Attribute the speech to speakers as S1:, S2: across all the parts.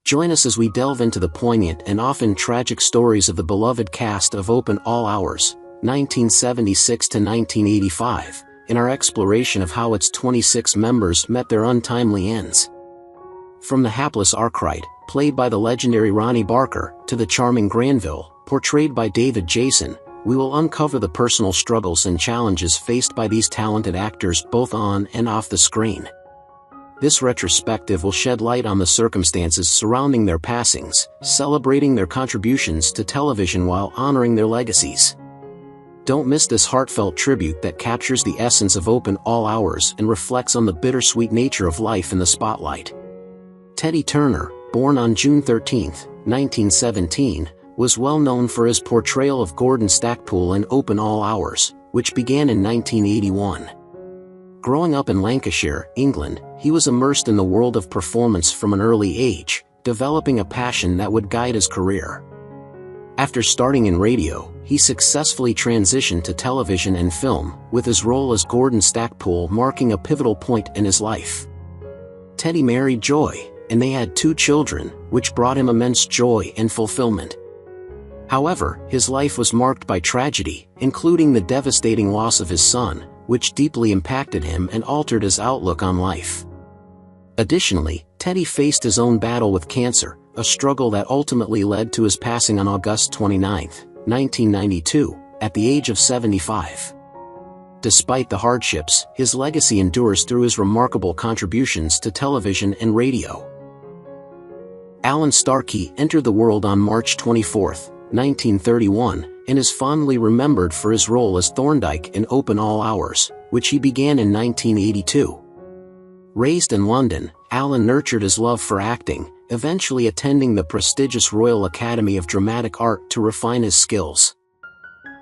S1: Join us as we delve into the poignant and often tragic stories of the beloved cast of Open All Hours, 1976 to 1985, in our exploration of how its 26 members met their untimely ends. From the hapless Arkwright, played by the legendary Ronnie Barker, to the charming Granville, portrayed by David Jason, we will uncover the personal struggles and challenges faced by these talented actors both on and off the screen. This retrospective will shed light on the circumstances surrounding their passings, celebrating their contributions to television while honoring their legacies. Don't miss this heartfelt tribute that captures the essence of Open All Hours and reflects on the bittersweet nature of life in the spotlight. Teddy Turner, born on June 13, 1917, was well known for his portrayal of Gordon Stackpoole in Open All Hours, which began in 1981. Growing up in Lancashire, England, he was immersed in the world of performance from an early age, developing a passion that would guide his career. After starting in radio, he successfully transitioned to television and film, with his role as Gordon Stackpoole marking a pivotal point in his life. Teddy married Joy, and they had 2 children, which brought him immense joy and fulfillment. However, his life was marked by tragedy, including the devastating loss of his son, which deeply impacted him and altered his outlook on life. Additionally, Teddy faced his own battle with cancer, a struggle that ultimately led to his passing on August 29, 1992, at the age of 75. Despite the hardships, his legacy endures through his remarkable contributions to television and radio. Alan Starky entered the world on March 24, 1931, and is fondly remembered for his role as Thorndyke in Open All Hours, which he began in 1982. Raised in London, Alan nurtured his love for acting, eventually attending the prestigious Royal Academy of Dramatic Art to refine his skills.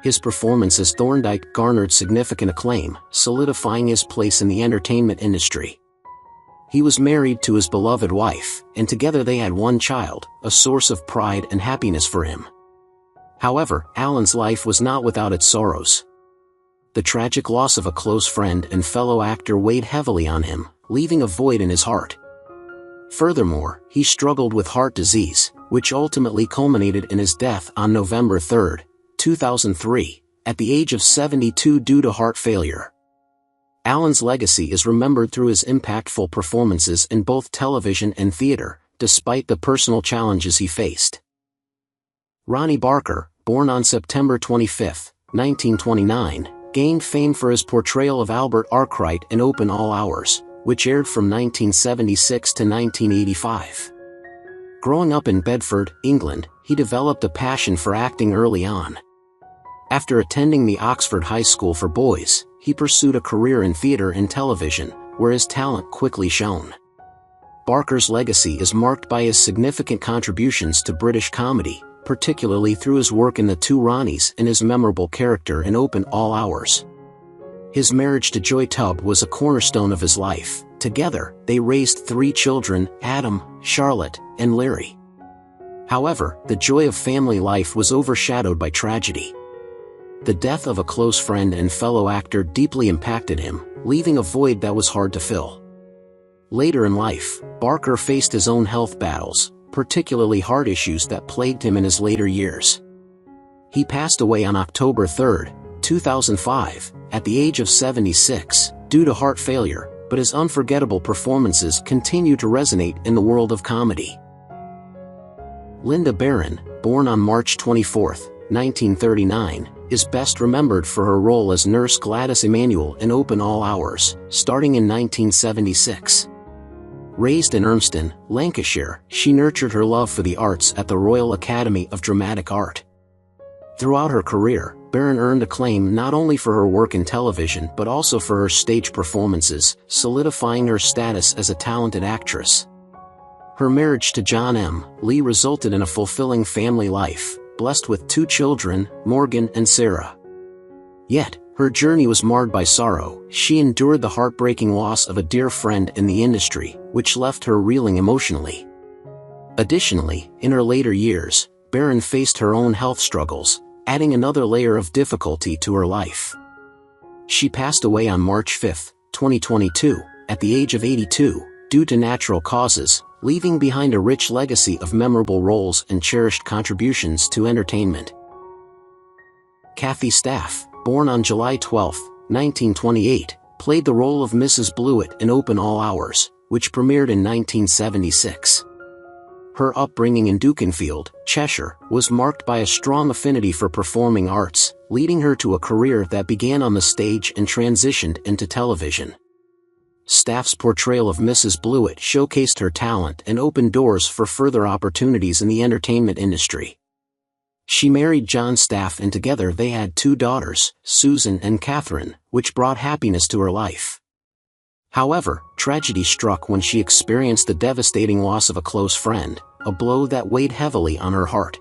S1: His performance as Thorndyke garnered significant acclaim, solidifying his place in the entertainment industry. He was married to his beloved wife, and together they had 1 child, a source of pride and happiness for him. However, Alan's life was not without its sorrows. The tragic loss of a close friend and fellow actor weighed heavily on him, leaving a void in his heart. Furthermore, he struggled with heart disease, which ultimately culminated in his death on November 3, 2003, at the age of 72 due to heart failure. Alan's legacy is remembered through his impactful performances in both television and theater, despite the personal challenges he faced. Ronnie Barker, born on September 25, 1929, gained fame for his portrayal of Albert Arkwright in Open All Hours, which aired from 1976 to 1985. Growing up in Bedford, England, he developed a passion for acting early on. After attending the Oxford High School for Boys, he pursued a career in theater and television, where his talent quickly shone. Barker's legacy is marked by his significant contributions to British comedy, particularly through his work in The Two Ronnies and his memorable character in Open All Hours. His marriage to Joy Tubb was a cornerstone of his life. Together, they raised 3 children, Adam, Charlotte, and Larry. However, the joy of family life was overshadowed by tragedy. The death of a close friend and fellow actor deeply impacted him, leaving a void that was hard to fill. Later in life, Barker faced his own health battles, particularly heart issues that plagued him in his later years. He passed away on October 3, 2005, at the age of 76, due to heart failure, but his unforgettable performances continue to resonate in the world of comedy. Lynda Barron, born on March 24, 1939, is best remembered for her role as Nurse Gladys Emanuel in Open All Hours, starting in 1976. Raised in Urmston, Lancashire, she nurtured her love for the arts at the Royal Academy of Dramatic Art. Throughout her career, Barron earned acclaim not only for her work in television but also for her stage performances, solidifying her status as a talented actress. Her marriage to John M. Lee resulted in a fulfilling family life, blessed with 2 children, Morgan and Sarah. Yet, her journey was marred by sorrow. She endured the heartbreaking loss of a dear friend in the industry, which left her reeling emotionally. Additionally, in her later years, Barron faced her own health struggles, adding another layer of difficulty to her life. She passed away on March 5, 2022, at the age of 82, due to natural causes, leaving behind a rich legacy of memorable roles and cherished contributions to entertainment. Kathy Staff, born on July 12, 1928, played the role of Mrs. Blewett in Open All Hours, which premiered in 1976. Her upbringing in Dukinfield, Cheshire, was marked by a strong affinity for performing arts, leading her to a career that began on the stage and transitioned into television. Staff's portrayal of Mrs. Blewett showcased her talent and opened doors for further opportunities in the entertainment industry. She married John Staff and together they had 2 daughters, Susan and Catherine, which brought happiness to her life. However, tragedy struck when she experienced the devastating loss of a close friend, a blow that weighed heavily on her heart.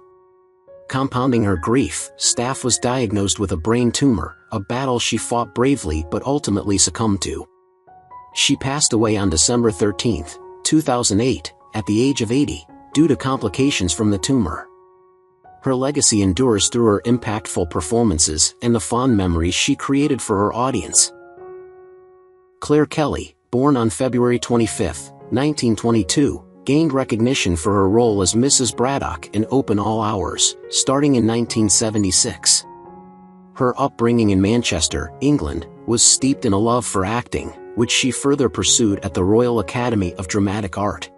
S1: Compounding her grief, Staff was diagnosed with a brain tumor, a battle she fought bravely but ultimately succumbed to. She passed away on December 13, 2008, at the age of 80, due to complications from the tumor. Her legacy endures through her impactful performances and the fond memories she created for her audience. Clare Kelly, born on February 25, 1922, gained recognition for her role as Mrs. Braddock in Open All Hours, starting in 1976. Her upbringing in Manchester, England, was steeped in a love for acting, which she further pursued at the Royal Academy of Dramatic Art.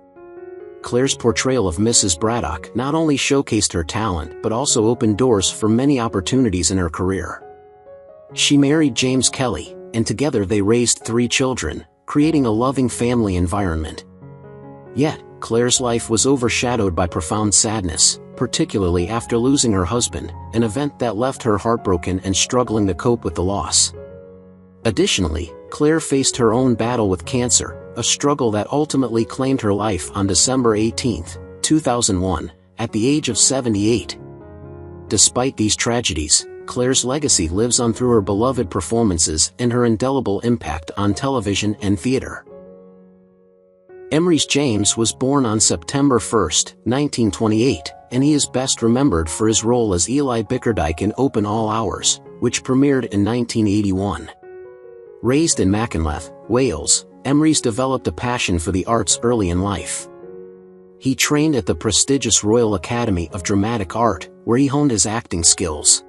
S1: Clare's portrayal of Mrs. Braddock not only showcased her talent but also opened doors for many opportunities in her career. She married James Kelly, and together they raised 3 children, creating a loving family environment. Yet, Clare's life was overshadowed by profound sadness, particularly after losing her husband, an event that left her heartbroken and struggling to cope with the loss. Additionally, Clare faced her own battle with cancer, a struggle that ultimately claimed her life on December 18, 2001, at the age of 78. Despite these tragedies, Clare's legacy lives on through her beloved performances and her indelible impact on television and theater. Emrys James was born on September 1, 1928, and he is best remembered for his role as Eli Bickerdike in Open All Hours, which premiered in 1981. Raised in Machynlleth, Wales, Emrys developed a passion for the arts early in life. He trained at the prestigious Royal Academy of Dramatic Art, where he honed his acting skills.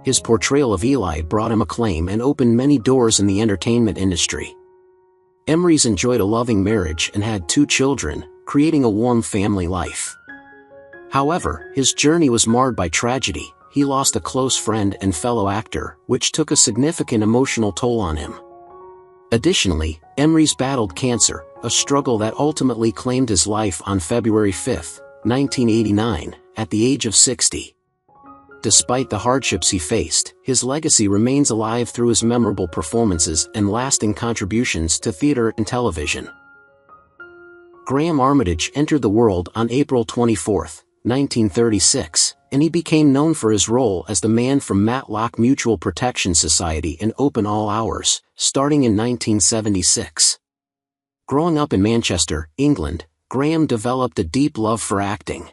S1: His portrayal of Eli brought him acclaim and opened many doors in the entertainment industry. Emrys enjoyed a loving marriage and had 2 children, creating a warm family life. However, his journey was marred by tragedy. He lost a close friend and fellow actor, which took a significant emotional toll on him. Additionally, Emrys battled cancer, a struggle that ultimately claimed his life on February 5, 1989, at the age of 60. Despite the hardships he faced, his legacy remains alive through his memorable performances and lasting contributions to theater and television. Graham Armitage entered the world on April 24, 1936, and he became known for his role as the man from Matlock Mutual Protection Society in Open All Hours, starting in 1976. Growing up in Manchester, England, Graham developed a deep love for acting.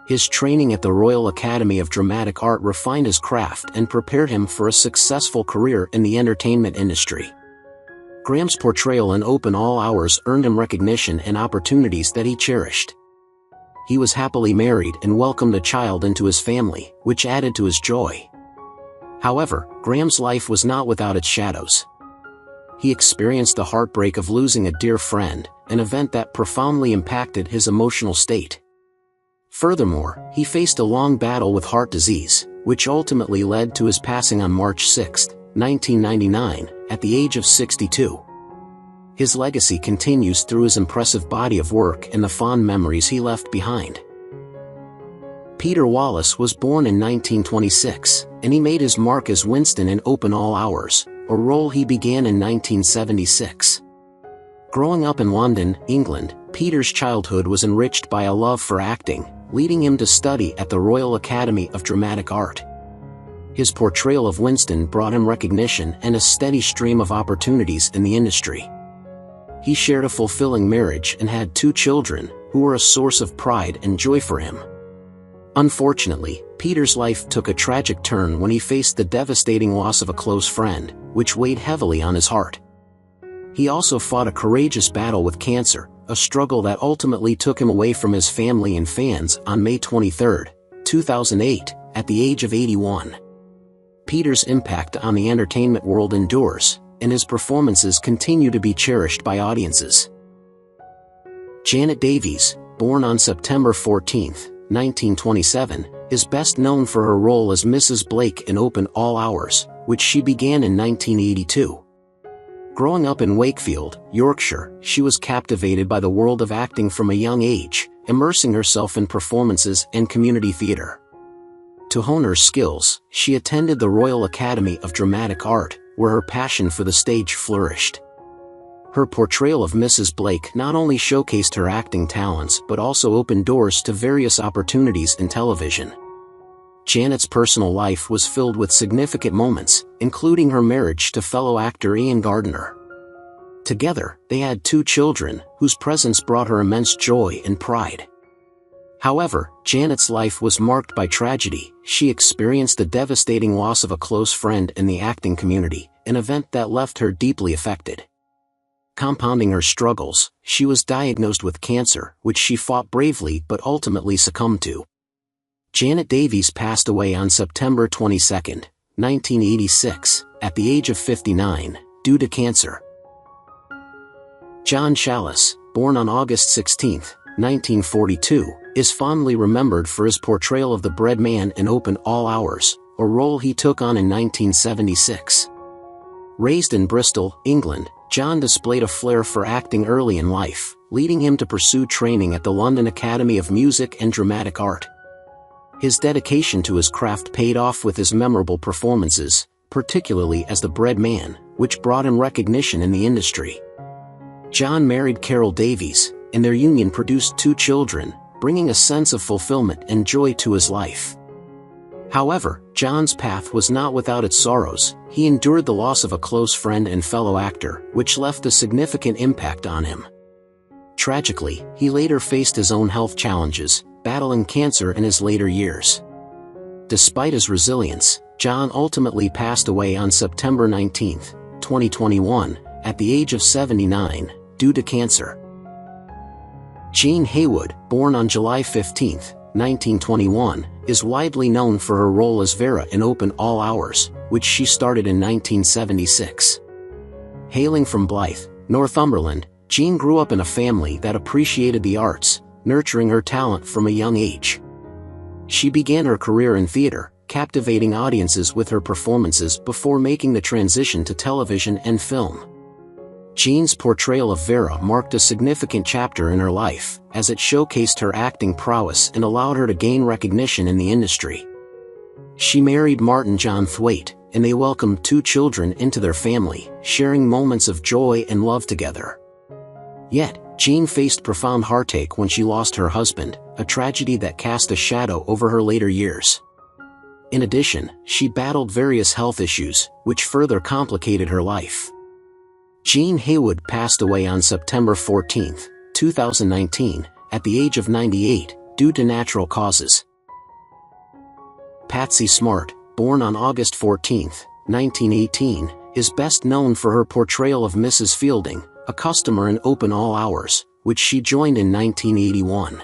S1: His training at the Royal Academy of Dramatic Art refined his craft and prepared him for a successful career in the entertainment industry. Graham's portrayal in Open All Hours earned him recognition and opportunities that he cherished. He was happily married and welcomed a child into his family, which added to his joy. However, Graham's life was not without its shadows. He experienced the heartbreak of losing a dear friend, an event that profoundly impacted his emotional state. Furthermore, he faced a long battle with heart disease, which ultimately led to his passing on March 6, 1999, at the age of 62. His legacy continues through his impressive body of work and the fond memories he left behind. Peter Wallace was born in 1926, and he made his mark as Winston in Open All Hours, a role he began in 1976. Growing up in London, England, Peter's childhood was enriched by a love for acting, leading him to study at the Royal Academy of Dramatic Art. His portrayal of Winston brought him recognition and a steady stream of opportunities in the industry. He shared a fulfilling marriage and had 2 children, who were a source of pride and joy for him. Unfortunately, Peter's life took a tragic turn when he faced the devastating loss of a close friend, which weighed heavily on his heart. He also fought a courageous battle with cancer, a struggle that ultimately took him away from his family and fans on May 23, 2008, at the age of 81. Peter's impact on the entertainment world endures, and his performances continue to be cherished by audiences. Janet Davies, born on September 14, 1927, is best known for her role as Mrs. Blake in Open All Hours, which she began in 1982. Growing up in Wakefield, Yorkshire, she was captivated by the world of acting from a young age, immersing herself in performances and community theatre. To hone her skills, she attended the Royal Academy of Dramatic Art, where her passion for the stage flourished. Her portrayal of Mrs. Blake not only showcased her acting talents but also opened doors to various opportunities in television. Janet's personal life was filled with significant moments, including her marriage to fellow actor Ian Gardner. Together, they had 2 children, whose presence brought her immense joy and pride. However, Janet's life was marked by tragedy. She experienced the devastating loss of a close friend in the acting community, an event that left her deeply affected. Compounding her struggles, she was diagnosed with cancer, which she fought bravely but ultimately succumbed to. Janet Davies passed away on September 22, 1986, at the age of 59, due to cancer. John Challis, born on August 16, 1942, is fondly remembered for his portrayal of the bread man in Open All Hours, a role he took on in 1976. Raised in Bristol, England, John displayed a flair for acting early in life, leading him to pursue training at the London Academy of Music and Dramatic Art. His dedication to his craft paid off with his memorable performances, particularly as the bread man, which brought him recognition in the industry. John married Carol Davies, and their union produced 2 children, bringing a sense of fulfillment and joy to his life. However, John's path was not without its sorrows. He endured the loss of a close friend and fellow actor, which left a significant impact on him. Tragically, he later faced his own health challenges, battling cancer in his later years. Despite his resilience, John ultimately passed away on September 19, 2021, at the age of 79, due to cancer. Jean Haywood, born on July 15, 1921, is widely known for her role as Vera in Open All Hours, which she started in 1976. Hailing from Blyth, Northumberland, Jean grew up in a family that appreciated the arts, nurturing her talent from a young age. She began her career in theater, captivating audiences with her performances before making the transition to television and film. Jean's portrayal of Vera marked a significant chapter in her life, as it showcased her acting prowess and allowed her to gain recognition in the industry. She married Martin John Thwaite, and they welcomed 2 children into their family, sharing moments of joy and love together. Yet, Jean faced profound heartache when she lost her husband, a tragedy that cast a shadow over her later years. In addition, she battled various health issues, which further complicated her life. Jean Haywood passed away on September 14, 2019, at the age of 98, due to natural causes. Patsy Smart, born on August 14, 1918, is best known for her portrayal of Mrs. Fielding, a customer in Open All Hours, which she joined in 1981.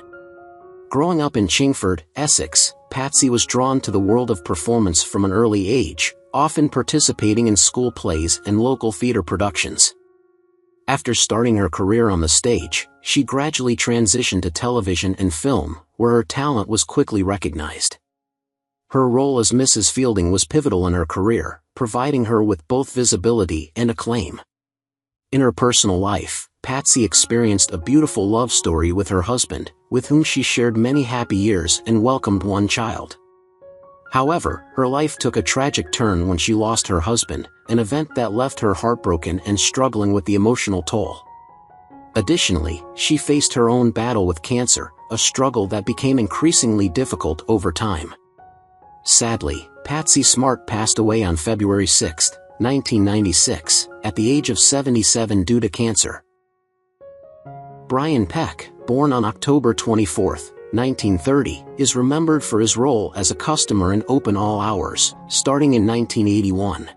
S1: Growing up in Chingford, Essex, Patsy was drawn to the world of performance from an early age, often participating in school plays and local theater productions. After starting her career on the stage, she gradually transitioned to television and film, where her talent was quickly recognized. Her role as Mrs. Fielding was pivotal in her career, providing her with both visibility and acclaim. In her personal life, Patsy experienced a beautiful love story with her husband, with whom she shared many happy years and welcomed 1 child. However, her life took a tragic turn when she lost her husband, an event that left her heartbroken and struggling with the emotional toll. Additionally, she faced her own battle with cancer, a struggle that became increasingly difficult over time. Sadly, Patsy Smart passed away on February 6, 1996, at the age of 77 due to cancer. Brian Peck, born on October 24, 1930, is remembered for his role as a customer in Open All Hours, starting in 1981.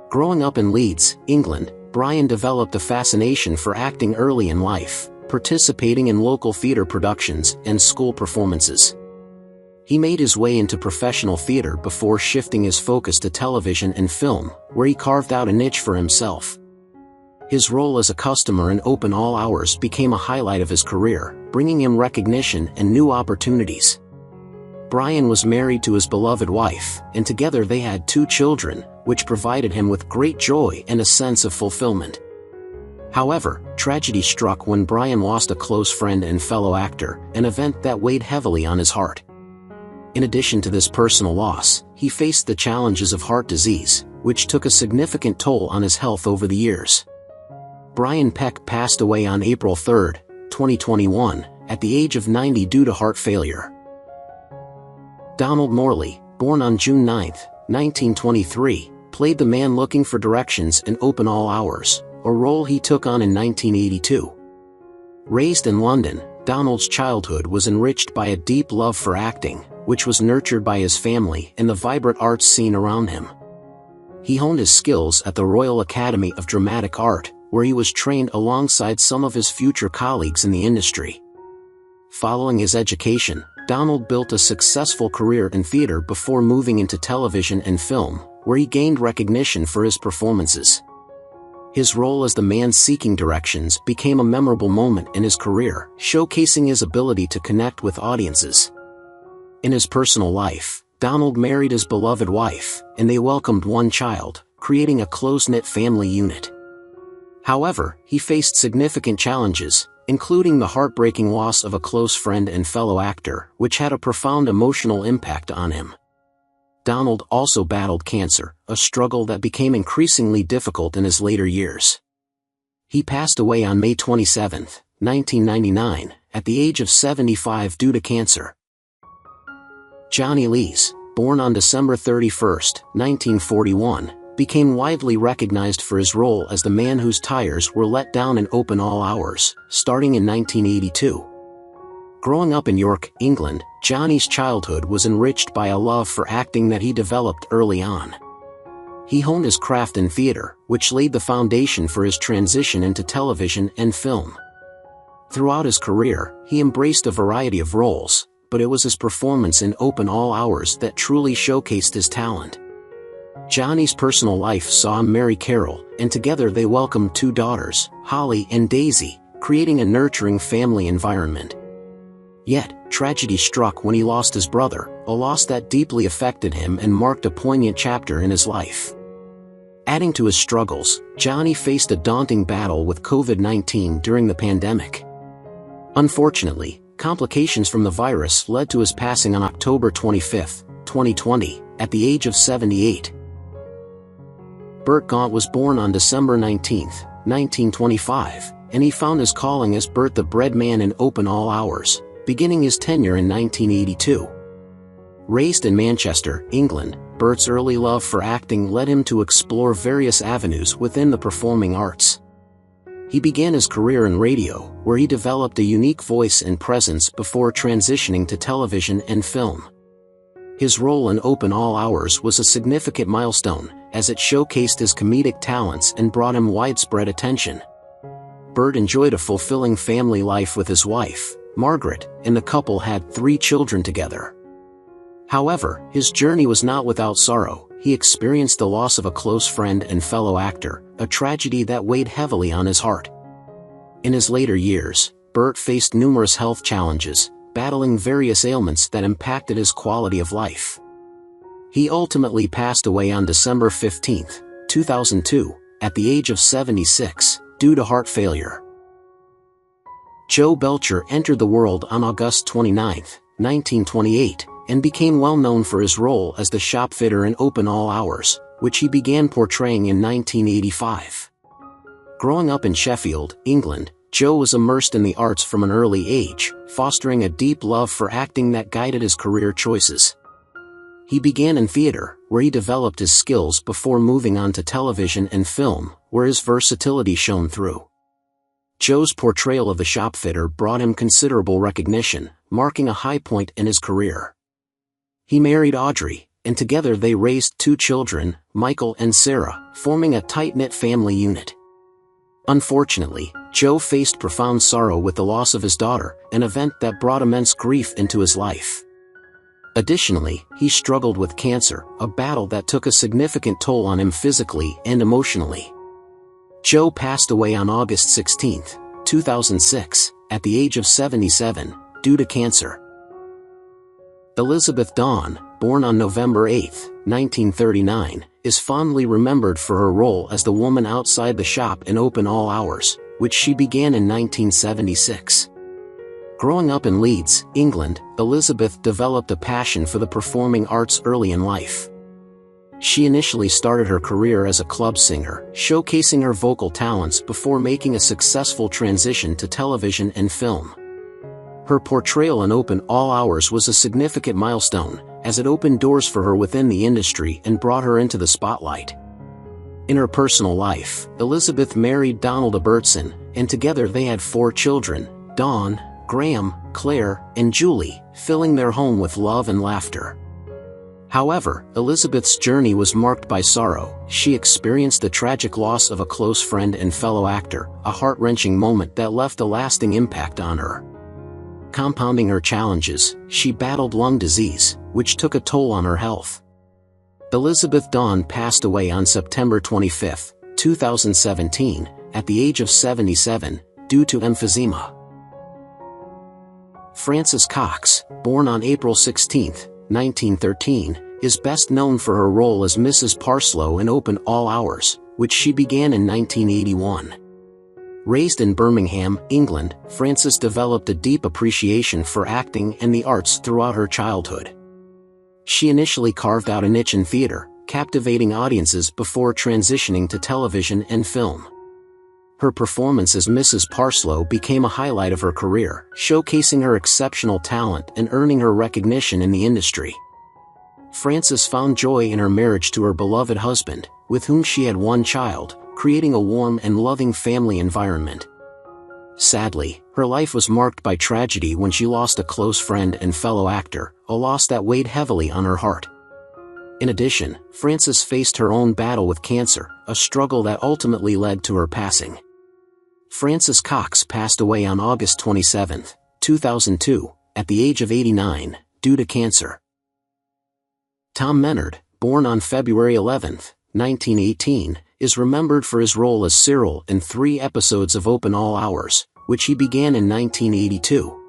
S1: Growing up in Leeds, England, Brian developed a fascination for acting early in life, participating in local theater productions and school performances. He made his way into professional theater before shifting his focus to television and film, where he carved out a niche for himself. His role as a customer in Open All Hours became a highlight of his career, bringing him recognition and new opportunities. Brian was married to his beloved wife, and together they had 2 children, which provided him with great joy and a sense of fulfillment. However, tragedy struck when Brian lost a close friend and fellow actor, an event that weighed heavily on his heart. In addition to this personal loss, he faced the challenges of heart disease, which took a significant toll on his health over the years. Brian Peck passed away on April 3, 2021, at the age of 90 due to heart failure. Donald Morley, born on June 9, 1923, played the man looking for directions in Open All Hours, a role he took on in 1982. Raised in London, Donald's childhood was enriched by a deep love for acting, which was nurtured by his family and the vibrant arts scene around him. He honed his skills at the Royal Academy of Dramatic Art, where he was trained alongside some of his future colleagues in the industry. Following his education, Donald built a successful career in theater before moving into television and film, where he gained recognition for his performances. His role as the man seeking directions became a memorable moment in his career, showcasing his ability to connect with audiences. In his personal life, Donald married his beloved wife, and they welcomed 1 child, creating a close-knit family unit. However, he faced significant challenges, including the heartbreaking loss of a close friend and fellow actor, which had a profound emotional impact on him. Donald also battled cancer, a struggle that became increasingly difficult in his later years. He passed away on May 27, 1999, at the age of 75 due to cancer. Johnny Lees, born on December 31, 1941, became widely recognized for his role as the man whose tires were let down in Open All Hours, starting in 1982. Growing up in York, England, Johnny's childhood was enriched by a love for acting that he developed early on. He honed his craft in theater, which laid the foundation for his transition into television and film. Throughout his career, he embraced a variety of roles, but it was his performance in Open All Hours that truly showcased his talent. Johnny's personal life saw him marry Carol, and together they welcomed 2 daughters, Holly and Daisy, creating a nurturing family environment. Yet, tragedy struck when he lost his brother, a loss that deeply affected him and marked a poignant chapter in his life. Adding to his struggles, Johnny faced a daunting battle with COVID-19 during the pandemic. Unfortunately, complications from the virus led to his passing on October 25, 2020, at the age of 78. Bert Gaunt was born on December 19, 1925, and he found his calling as Bert the Bread Man in Open All Hours, beginning his tenure in 1982. Raised in Manchester, England, Bert's early love for acting led him to explore various avenues within the performing arts. He began his career in radio, where he developed a unique voice and presence before transitioning to television and film. His role in Open All Hours was a significant milestone, as it showcased his comedic talents and brought him widespread attention. Bert enjoyed a fulfilling family life with his wife, Margaret, and the couple had 3 children together. However, his journey was not without sorrow. He experienced the loss of a close friend and fellow actor, a tragedy that weighed heavily on his heart. In his later years, Bert faced numerous health challenges, battling various ailments that impacted his quality of life. He ultimately passed away on December 15, 2002, at the age of 76, due to heart failure. Joe Belcher entered the world on August 29, 1928, and became well known for his role as the shopfitter in Open All Hours, which he began portraying in 1985. Growing up in Sheffield, England, Joe was immersed in the arts from an early age, fostering a deep love for acting that guided his career choices. He began in theater, where he developed his skills before moving on to television and film, where his versatility shone through. Joe's portrayal of the shopfitter brought him considerable recognition, marking a high point in his career. He married Audrey, and together they raised 2 children, Michael and Sarah, forming a tight-knit family unit. Unfortunately, Joe faced profound sorrow with the loss of his daughter, an event that brought immense grief into his life. Additionally, he struggled with cancer, a battle that took a significant toll on him physically and emotionally. Joe passed away on August 16, 2006, at the age of 77, due to cancer. Elizabeth Dawn, born on November 8, 1939, is fondly remembered for her role as the woman outside the shop in Open All Hours, which she began in 1976. Growing up in Leeds, England, Elizabeth developed a passion for the performing arts early in life. She initially started her career as a club singer, showcasing her vocal talents before making a successful transition to television and film. Her portrayal in Open All Hours was a significant milestone, as it opened doors for her within the industry and brought her into the spotlight. In her personal life, Elizabeth married Donald Abertson, and together they had 4 children, Dawn, Graham, Claire, and Julie, filling their home with love and laughter. However, Elizabeth's journey was marked by sorrow. She experienced the tragic loss of a close friend and fellow actor, a heart-wrenching moment that left a lasting impact on her. Compounding her challenges, she battled lung disease, which took a toll on her health. Elizabeth Dawn passed away on September 25, 2017, at the age of 77, due to emphysema. Frances Cox, born on April 16, 1913, is best known for her role as Mrs. Parslow in Open All Hours, which she began in 1981. Raised in Birmingham, England, Frances developed a deep appreciation for acting and the arts throughout her childhood. She initially carved out a niche in theater, captivating audiences before transitioning to television and film. Her performance as Mrs. Parslow became a highlight of her career, showcasing her exceptional talent and earning her recognition in the industry. Frances found joy in her marriage to her beloved husband, with whom she had 1 child, creating a warm and loving family environment. Sadly, her life was marked by tragedy when she lost a close friend and fellow actor, a loss that weighed heavily on her heart. In addition, Frances faced her own battle with cancer, a struggle that ultimately led to her passing. Frances Cox passed away on August 27, 2002, at the age of 89, due to cancer. Tom Menard, born on February 11, 1918, is remembered for his role as Cyril in 3 episodes of Open All Hours, which he began in 1982.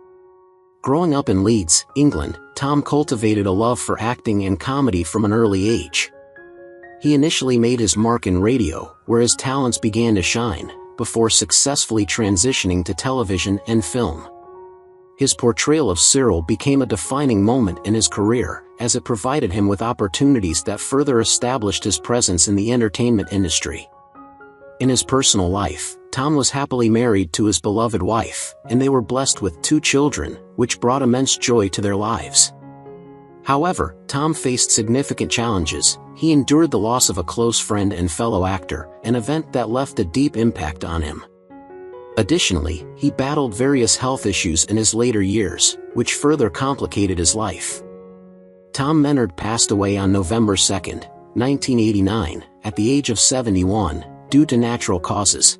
S1: Growing up in Leeds, England, Tom cultivated a love for acting and comedy from an early age. He initially made his mark in radio, where his talents began to shine, before successfully transitioning to television and film. His portrayal of Cyril became a defining moment in his career, as it provided him with opportunities that further established his presence in the entertainment industry. In his personal life, Tom was happily married to his beloved wife, and they were blessed with 2 children, which brought immense joy to their lives. However, Tom faced significant challenges. He endured the loss of a close friend and fellow actor, an event that left a deep impact on him. Additionally, he battled various health issues in his later years, which further complicated his life. Tom Menard passed away on November 2, 1989, at the age of 71, due to natural causes.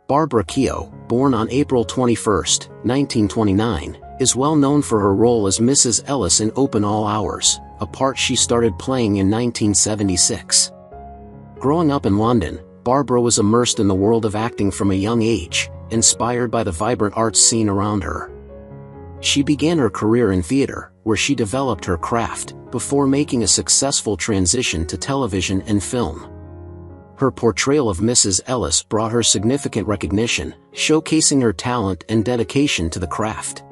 S1: Barbara Keogh, born on April 21, 1929, is well known for her role as Mrs. Ellis in Open All Hours, a part she started playing in 1976. Growing up in London, Barbara was immersed in the world of acting from a young age, inspired by the vibrant arts scene around her. She began her career in theater, where she developed her craft, before making a successful transition to television and film. Her portrayal of Mrs. Ellis brought her significant recognition, showcasing her talent and dedication to the craft.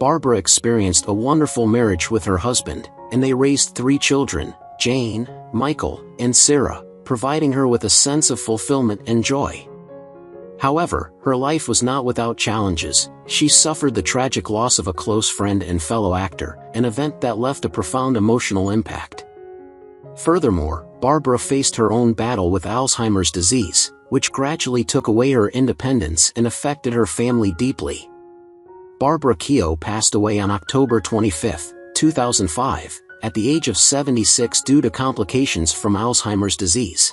S1: Barbara experienced a wonderful marriage with her husband, and they raised 3 children, Jane, Michael, and Sarah, providing her with a sense of fulfillment and joy. However, her life was not without challenges. She suffered the tragic loss of a close friend and fellow actor, an event that left a profound emotional impact. Furthermore, Barbara faced her own battle with Alzheimer's disease, which gradually took away her independence and affected her family deeply. Barbara Keogh passed away on October 25, 2005, at the age of 76 due to complications from Alzheimer's disease.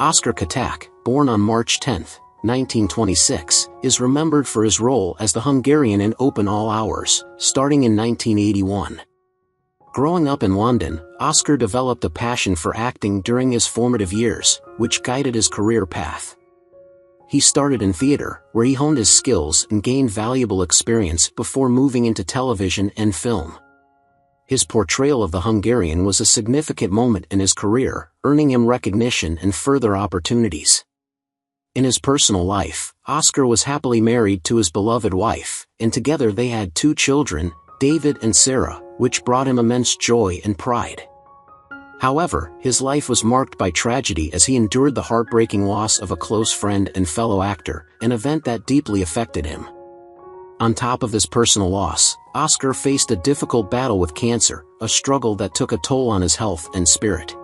S1: Oscar Katt, born on March 10, 1926, is remembered for his role as the Hungarian in Open All Hours, starting in 1981. Growing up in London, Oscar developed a passion for acting during his formative years, which guided his career path. He started in theater, where he honed his skills and gained valuable experience before moving into television and film. His portrayal of the Hungarian was a significant moment in his career, earning him recognition and further opportunities. In his personal life, Oscar was happily married to his beloved wife, and together they had 2 children, David and Sarah, which brought him immense joy and pride. However, his life was marked by tragedy as he endured the heartbreaking loss of a close friend and fellow actor, an event that deeply affected him. On top of this personal loss, Oscar faced a difficult battle with cancer, a struggle that took a toll on his health and spirit.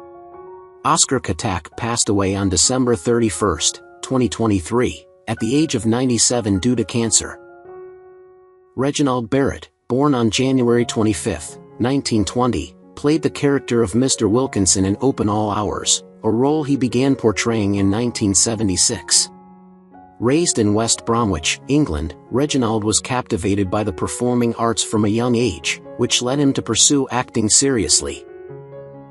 S1: Oscar Katt passed away on December 31, 2023, at the age of 97 due to cancer. Reginald Barrett, born on January 25, 1920, played the character of Mr. Wilkinson in Open All Hours, a role he began portraying in 1976. Raised in West Bromwich, England, Reginald was captivated by the performing arts from a young age, which led him to pursue acting seriously.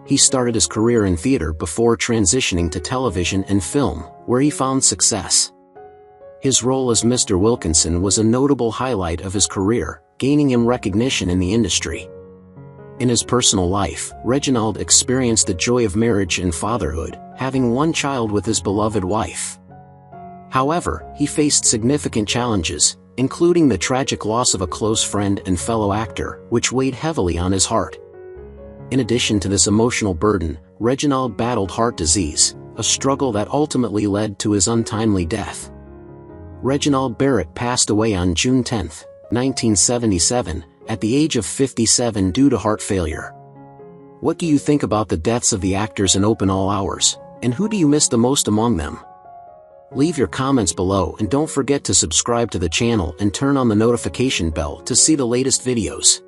S1: He started his career in theater before transitioning to television and film, where he found success. His role as Mr. Wilkinson was a notable highlight of his career, gaining him recognition in the industry. In his personal life, Reginald experienced the joy of marriage and fatherhood, having 1 child with his beloved wife. However, he faced significant challenges, including the tragic loss of a close friend and fellow actor, which weighed heavily on his heart. In addition to this emotional burden, Reginald battled heart disease, a struggle that ultimately led to his untimely death. Reginald Barrett passed away on June 10, 1977, at the age of 57 due to heart failure. What do you think about the deaths of the actors in Open All Hours, and who do you miss the most among them? Leave your comments below and don't forget to subscribe to the channel and turn on the notification bell to see the latest videos.